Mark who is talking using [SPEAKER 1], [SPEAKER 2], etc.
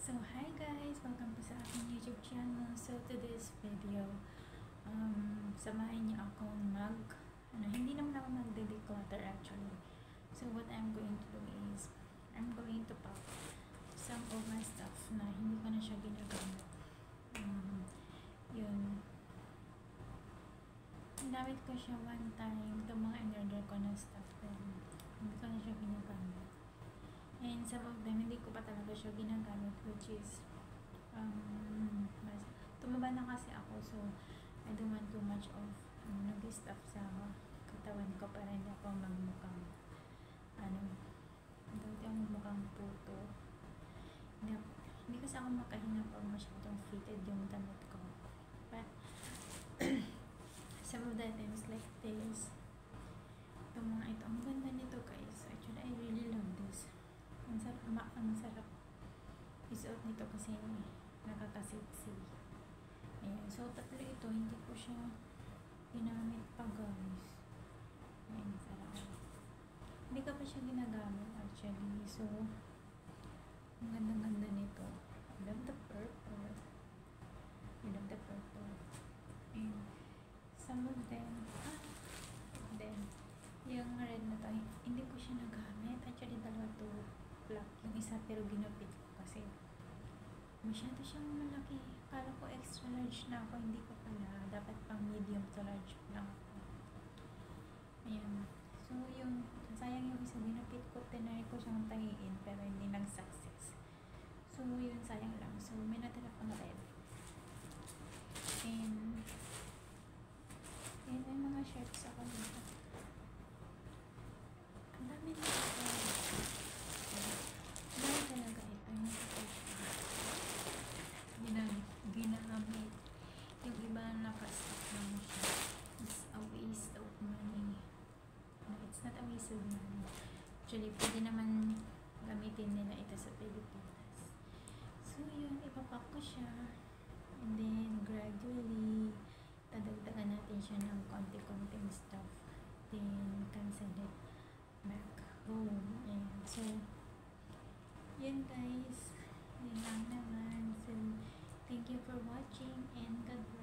[SPEAKER 1] So hi guys, welcome po sa aking YouTube channel. So today's video, samahin niyo akong hindi naman ako magde-declutter actually. So what I'm going to do is, I'm going to pack some of my stuff na hindi ko na siya ginagamit. Yun. Ginamit ko siya one time, itong mga in-order ko na stuff din. Hindi ko na siya ginagamit. And some of them, hindi ko pa talaga siya ginagamit, which is, tumaba na kasi ako, so I don't want too much of nag-stuff sa katawan ko para hindi ako magmukhang, hindi ako magmukhang puto. Hindi kasi ako makahinga pag masyadong fitted yung damit ko. But, some of the items like this, itong mga ito, ang ganda nito guys. Actually, I really love this. Ang sarap isuot nito kasi nakakasexy. Ayan. So, tatlo ito. Hindi ko siya ginamit pa guys. Ayan, sarap. Hindi ko pa siya ginagamit actually. So, ang ganda-ganda nito. I love the purple. And some of them, yung red na to, hindi ko siya nagamit. Actually, dalawa to black. Yung isa pero ginupit ko kasi masyado siyang malaki. Kala ko extra large na ako, hindi ko pala. Dapat pang medium to large lang ako. Ayan. So, yung sayang yung isa ginupit ko, tinry ko siyang tahiin pero hindi nag-success. So, yun sayang lang. So, may natira pang red. And may mga shirts ako dito. Ang dami na ito. Dahil talaga ito yung ginamit. Yung iba nakastock lang siya. It's a waste of money. No, it's not a waste of money. Actually, pwede naman gamitin nila ito sa Pilipinas. So, yun. Ipapack ko siya. And then, gradually, dadagdagan natin siya ng konti-konting stuff. Then, cancel it back home. Ayan. So, yun guys. Yun lang naman. So, thank you for watching and God bless.